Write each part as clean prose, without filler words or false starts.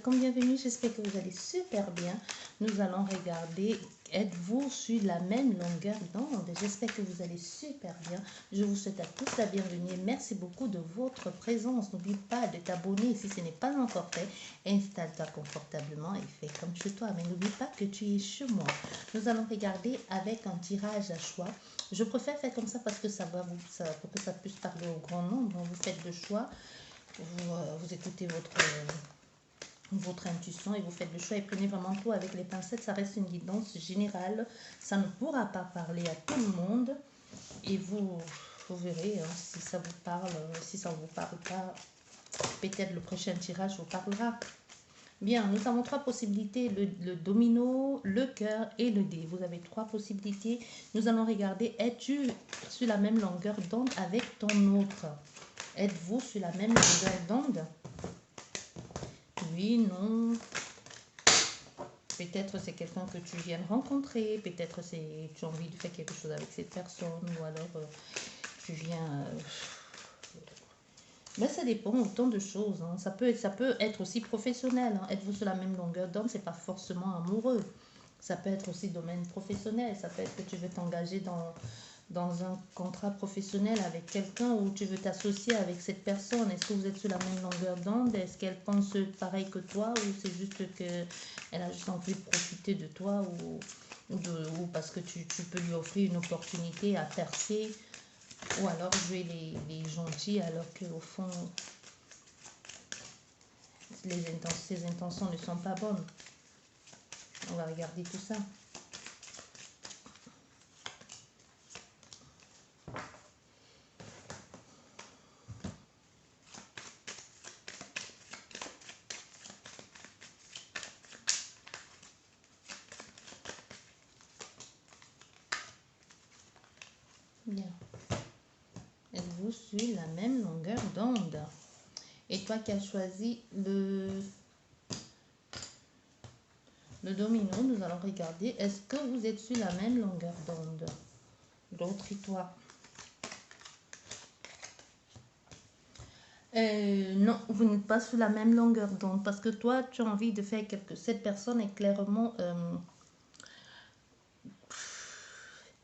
welcome, bienvenue, j'espère que vous allez super bien. Nous allons regarder, êtes-vous sur la même longueur d'onde? J'espère que vous allez super bien. Je vous souhaite à tous la bienvenue. Merci beaucoup de votre présence. N'oublie pas de t'abonner si ce n'est pas encore fait. Installe-toi confortablement et fais comme chez toi. Mais n'oublie pas que tu es chez moi. Nous allons regarder avec un tirage à choix. Je préfère faire comme ça parce que ça va pour que ça puisse parler au grand nombre. Vous faites le choix. Vous écoutez votre intuition et vous faites le choix et prenez vraiment tout avec les pincettes. Ça reste une guidance générale. Ça ne pourra pas parler à tout le monde. Et vous verrez si ça vous parle. Si ça ne vous parle pas, peut-être le prochain tirage vous parlera. Bien, nous avons trois possibilités, le domino, le cœur et le dé. Vous avez trois possibilités. Nous allons regarder, es-tu sur la même longueur d'onde avec ton autre? Êtes-vous sur la même longueur d'onde? Oui, non. Peut-être c'est quelqu'un que tu viens de rencontrer. Peut-être tu as envie de faire quelque chose avec cette personne. Ou alors tu viens... Ben, ça dépend autant de choses. Hein. Ça peut être aussi professionnel. Hein. Êtes-vous sur la même longueur d'onde? C'est pas forcément amoureux. Ça peut être aussi domaine professionnel. Ça peut être que tu veux t'engager dans un contrat professionnel avec quelqu'un où tu veux t'associer avec cette personne. Est-ce que vous êtes sur la même longueur d'onde? Est-ce qu'elle pense pareil que toi ou c'est juste qu'elle a juste envie de profiter de toi ou parce que tu peux lui offrir une opportunité à percer ou alors jouer les gentils alors qu'au fond ses intentions ne sont pas bonnes. On va regarder tout ça. Bien. Êtes-vous sur la même longueur d'onde? Et toi qui as choisi le domino, nous allons regarder, est-ce que vous êtes sur la même longueur d'onde? L'autre et toi. Non, vous n'êtes pas sur la même longueur d'onde parce que toi, tu as envie de faire quelque chose. Cette personne est clairement...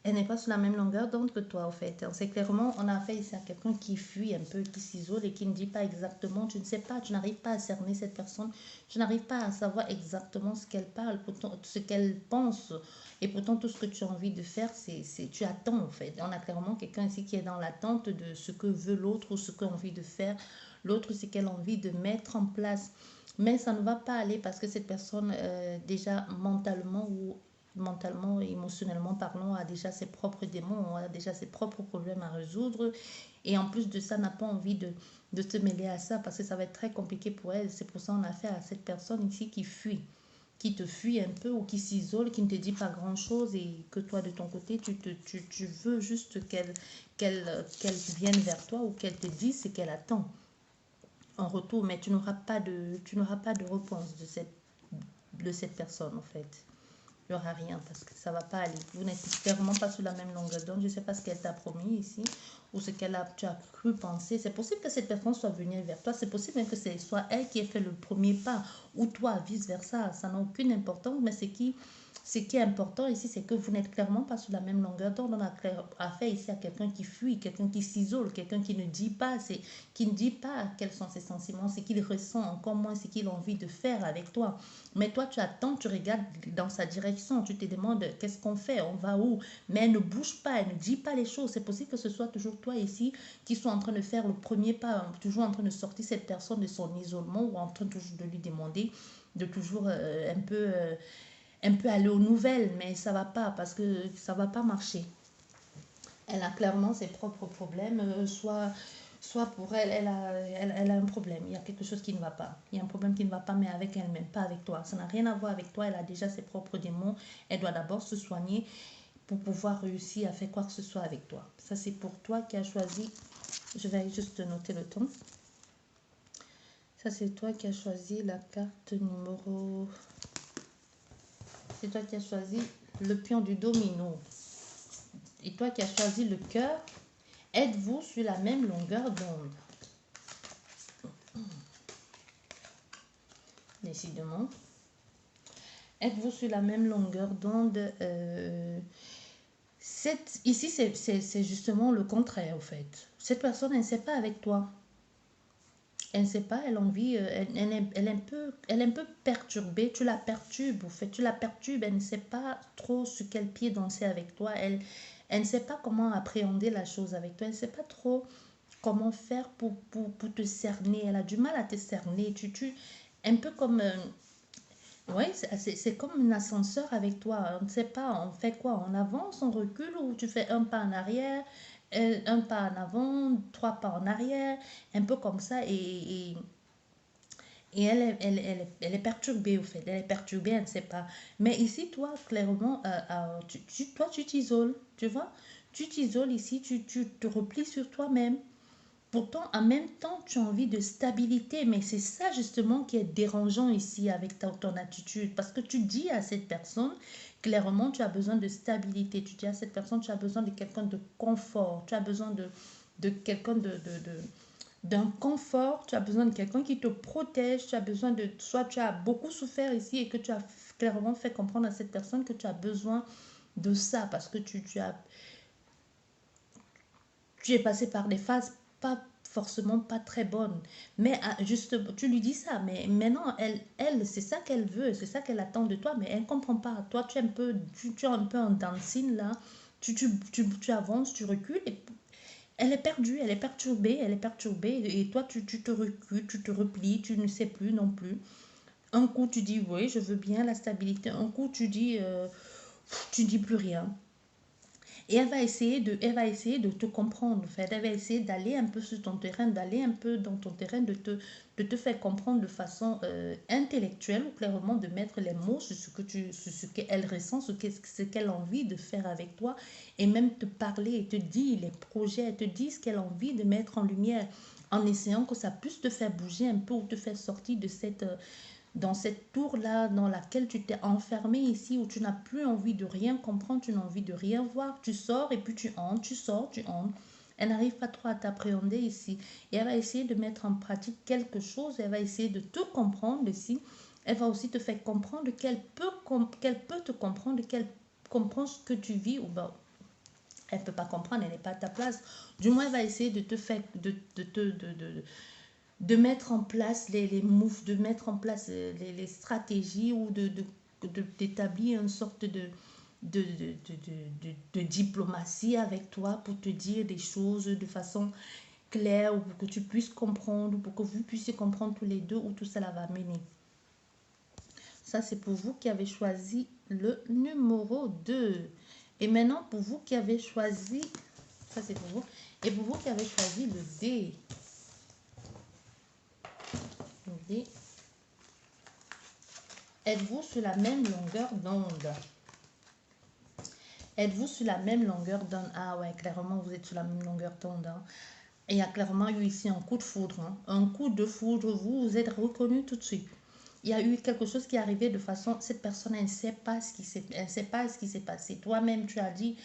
elle n'est pas sur la même longueur d'onde que toi, en fait. C'est clairement, on a affaire ici à quelqu'un qui fuit un peu, qui s'isole et qui ne dit pas exactement, tu ne sais pas, tu n'arrives pas à cerner cette personne, tu n'arrives pas à savoir exactement ce qu'elle parle, pourtant, ce qu'elle pense. Et pourtant, tout ce que tu as envie de faire, tu attends, en fait. On a clairement quelqu'un ici qui est dans l'attente de ce que veut l'autre ou ce qu'a envie de faire. L'autre, c'est qu'elle a envie de mettre en place. Mais ça ne va pas aller parce que cette personne, déjà mentalement et émotionnellement parlant, a déjà ses propres démons, a déjà ses propres problèmes à résoudre. Et en plus de ça, n'a pas envie de se mêler à ça parce que ça va être très compliqué pour elle. C'est pour ça qu'on a affaire à cette personne ici qui fuit, qui te fuit un peu ou qui s'isole, qui ne te dit pas grand-chose et que toi, de ton côté, tu veux juste qu'elle vienne vers toi ou qu'elle te dise ce qu'elle attend en retour. Mais tu n'auras pas de réponse de cette personne, en fait. Il n'y aura rien parce que ça ne va pas aller. Vous n'êtes clairement pas sur la même longueur d'onde. Je ne sais pas ce qu'elle t'a promis ici ou ce tu as cru penser. C'est possible que cette personne soit venue vers toi. C'est possible même que ce soit elle qui ait fait le premier pas ou toi, vice-versa. Ça n'a aucune importance, mais ce qui est important ici, c'est que vous n'êtes clairement pas sur la même longueur d'onde. On a affaire ici à quelqu'un qui fuit, quelqu'un qui s'isole, quelqu'un qui ne dit pas, quels sont ses sentiments, ce qu'il ressent, encore moins ce qu'il a envie de faire avec toi. Mais toi, tu attends, tu regardes dans sa direction, tu te demandes qu'est-ce qu'on fait, on va où, mais elle ne bouge pas, elle ne dit pas les choses. C'est possible que ce soit toujours toi ici qui soit en train de faire le premier pas, toujours en train de sortir cette personne de son isolement ou en train toujours de lui demander de toujours un peu aller aux nouvelles, mais ça va pas parce que ça va pas marcher. Elle a clairement ses propres problèmes, soit pour elle, elle a un problème. Il y a quelque chose qui ne va pas. Il y a un problème qui ne va pas, mais avec elle-même, pas avec toi. Ça n'a rien à voir avec toi. Elle a déjà ses propres démons. Elle doit d'abord se soigner pour pouvoir réussir à faire quoi que ce soit avec toi. Ça, c'est pour toi qui as choisi. Je vais juste noter le temps. Ça, c'est toi qui as choisi la carte numéro... C'est toi qui as choisi le pion du domino. Et toi qui as choisi le cœur, êtes-vous sur la même longueur d'onde? décidément. Êtes-vous sur la même longueur d'onde? Ici, c'est justement le contraire, au fait. Cette personne, elle ne sait pas avec toi. Elle ne sait pas, elle a envie, elle est un peu perturbée. Tu la perturbes, au fait. Tu la perturbes, elle ne sait pas trop sur quel pied danser avec toi. Elle ne sait pas comment appréhender la chose avec toi. Elle ne sait pas trop comment faire pour te cerner. Elle a du mal à te cerner. Un peu comme... oui, c'est comme un ascenseur avec toi. On ne sait pas, on fait quoi? On avance, on recule ou tu fais un pas en arrière, un pas en avant, trois pas en arrière, un peu comme ça. Et elle est perturbée, au fait. Elle est perturbée, elle ne sait pas. Mais ici, toi, clairement, toi, tu t'isoles, tu vois? Tu t'isoles ici, tu te replies sur toi-même. Pourtant, en même temps, tu as envie de stabilité, mais c'est ça justement qui est dérangeant ici avec ton attitude. Parce que tu dis à cette personne, clairement, tu as besoin de stabilité. Tu dis à cette personne, tu as besoin de quelqu'un de confort. Tu as besoin de quelqu'un d'un confort. Tu as besoin de quelqu'un qui te protège. Tu as besoin de... Soit tu as beaucoup souffert ici et que tu as clairement fait comprendre à cette personne que tu as besoin de ça parce que tu es passé par des phases pas forcément pas très bonnes. Mais juste, tu lui dis ça, mais maintenant, c'est ça qu'elle veut, c'est ça qu'elle attend de toi, mais elle ne comprend pas. Toi, tu es un peu en dancing là, tu avances, tu recules, et elle est perdue, elle est perturbée, et toi, tu te recules, tu te replies, tu ne sais plus non plus. Un coup, tu dis, oui, je veux bien la stabilité, un coup, tu dis plus rien. Et elle va essayer de te comprendre. En fait. Elle va essayer d'aller un peu sur ton terrain, d'aller un peu dans ton terrain, de te faire comprendre de façon intellectuelle ou clairement de mettre les mots sur sur ce qu'elle ressent, ce qu'elle a envie de faire avec toi et même te parler et te dire les projets, elle te dit ce qu'elle a envie de mettre en lumière en essayant que ça puisse te faire bouger un peu ou te faire sortir de dans cette tour-là dans laquelle tu t'es enfermé ici, où tu n'as plus envie de rien comprendre, tu n'as envie de rien voir, tu sors et puis tu entres, tu sors, tu entres. Elle n'arrive pas trop à t'appréhender ici. Et elle va essayer de mettre en pratique quelque chose, elle va essayer de te comprendre ici. Elle va aussi te faire comprendre qu'elle peut te comprendre, qu'elle comprend ce que tu vis, ou ben, elle ne peut pas comprendre, elle n'est pas à ta place. Du moins, elle va essayer de te faire, de mettre en place les moves, de mettre en place les stratégies ou d'établir une sorte de diplomatie avec toi pour te dire des choses de façon claire ou pour que tu puisses comprendre, ou pour que vous puissiez comprendre tous les deux où tout cela va mener. Ça, c'est pour vous qui avez choisi le numéro 2. Et maintenant, pour vous qui avez choisi, ça c'est pour vous, et pour vous qui avez choisi le D. Le D. Êtes-vous sur la même longueur d'onde? Êtes-vous sur la même longueur d'onde? Ah ouais, clairement, vous êtes sur la même longueur d'onde. Hein. Et il y a clairement eu ici un coup de foudre. Hein. Un coup de foudre, vous êtes reconnu tout de suite. Il y a eu quelque chose qui est arrivé de façon... Cette personne, elle ne sait pas ce qui s'est passé. Toi-même, tu as dit...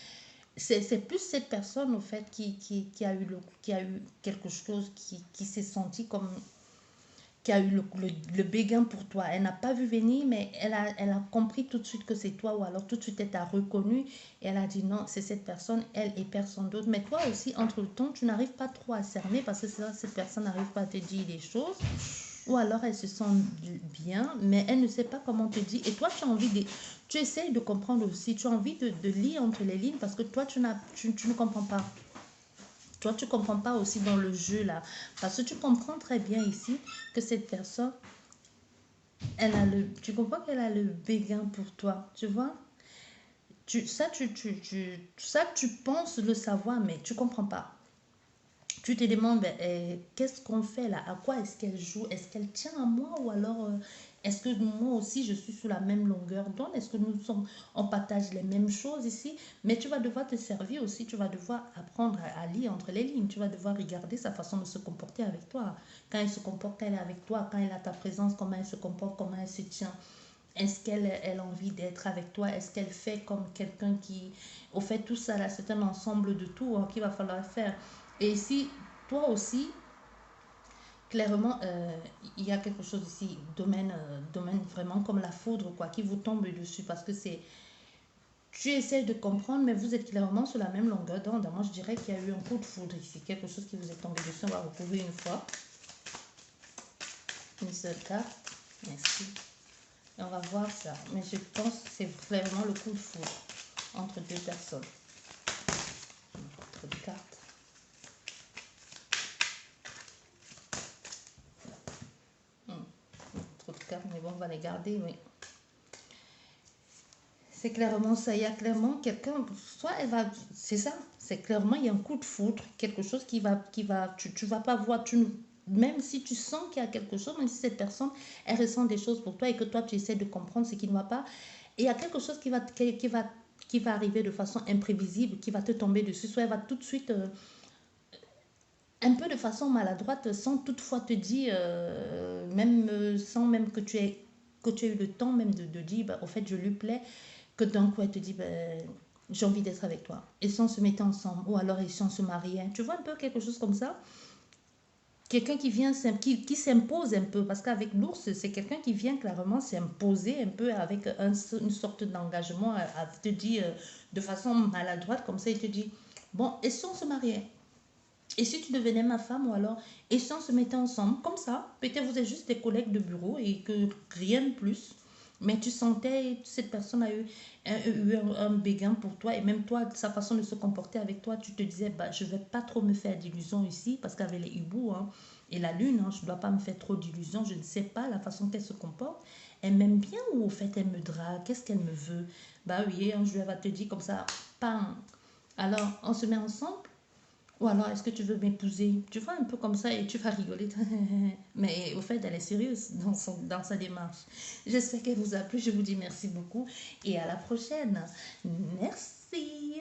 C'est plus cette personne, au fait, qui a eu quelque chose, qui s'est senti comme qui a eu le béguin pour toi. Elle n'a pas vu venir, mais elle a compris tout de suite que c'est toi, ou alors tout de suite elle t'a reconnu et elle a dit non, c'est cette personne, elle et personne d'autre. Mais toi aussi, entre-temps, tu n'arrives pas trop à cerner parce que cette personne n'arrive pas à te dire les choses. Ou alors elle se sent bien, mais elle ne sait pas comment te dire. Et toi, tu as envie de... Tu essayes de comprendre aussi. Tu as envie de lire entre les lignes parce que toi, tu ne comprends pas. Toi, tu ne comprends pas aussi dans le jeu là. Parce que tu comprends très bien ici que cette personne, tu comprends qu'elle a le béguin pour toi. Tu vois? Ça, tu penses le savoir, mais tu ne comprends pas. Tu te demandes, ben, qu'est-ce qu'on fait là? À quoi est-ce qu'elle joue? Est-ce qu'elle tient à moi ou alors est-ce que moi aussi je suis sur la même longueur d'onde? Est-ce que on partage les mêmes choses ici? Mais tu vas devoir te servir aussi, tu vas devoir apprendre à lire entre les lignes. Tu vas devoir regarder sa façon de se comporter avec toi. Quand elle se comporte, elle est avec toi. Quand elle a ta présence, comment elle se comporte, comment elle se tient. Est-ce qu'elle a envie d'être avec toi? Est-ce qu'elle fait comme quelqu'un qui... Au fait, tout ça là, c'est un ensemble de tout hein, qu'il va falloir faire. Et ici, toi aussi, Clairement, il y a quelque chose ici, domaine vraiment comme la foudre, quoi, qui vous tombe dessus parce que c'est, tu essaies de comprendre, mais vous êtes clairement sur la même longueur d'onde. Moi, je dirais qu'il y a eu un coup de foudre ici, quelque chose qui vous est tombé dessus. On va recouvrir une fois, une seule carte. Merci. Et on va voir ça. Mais je pense que c'est vraiment le coup de foudre entre deux personnes. Trop de cartes. Trop de cartes, mais bon, on va les garder, oui. C'est clairement ça. Il y a clairement quelqu'un, soit elle va, c'est ça, c'est clairement, il y a un coup de foudre, quelque chose tu vas pas voir, même si tu sens qu'il y a quelque chose, même si cette personne, elle ressent des choses pour toi et que toi, tu essaies de comprendre ce qui ne va pas, et il y a quelque chose qui va arriver de façon imprévisible, qui va te tomber dessus, soit elle va tout de suite, un peu de façon maladroite, sans toutefois te dire, même sans même que tu aies eu le temps même de dire, bah, au fait, je lui plais, que d'un coup, elle te dit, ben, j'ai envie d'être avec toi. Et si on se mettait ensemble, ou alors et si on se mariait, tu vois un peu quelque chose comme ça. Quelqu'un qui vient, qui s'impose un peu, parce qu'avec l'ours, c'est quelqu'un qui vient clairement s'imposer un peu avec une sorte d'engagement à te dire de façon maladroite, comme ça, il te dit, bon, et si on se mariait? Et si tu devenais ma femme, ou alors, et si on se mettait ensemble, comme ça, peut-être vous êtes juste des collègues de bureau et que rien de plus, mais tu sentais, cette personne a eu un béguin pour toi, et même toi, sa façon de se comporter avec toi, tu te disais, bah, je ne vais pas trop me faire d'illusions ici, parce qu'avec les hiboux hein, et la lune, hein, je ne dois pas me faire trop d'illusions, je ne sais pas la façon qu'elle se comporte. Elle m'aime bien ou au fait elle me drague, qu'est-ce qu'elle me veut? Bah oui, un jour elle va te dire comme ça, pam. Alors, on se met ensemble ou alors, est-ce que tu veux m'épouser? Tu vois, un peu comme ça et tu vas rigoler. Mais au fait, elle est sérieuse dans sa démarche. J'espère qu'elle vous a plu. Je vous dis merci beaucoup et à la prochaine. Merci.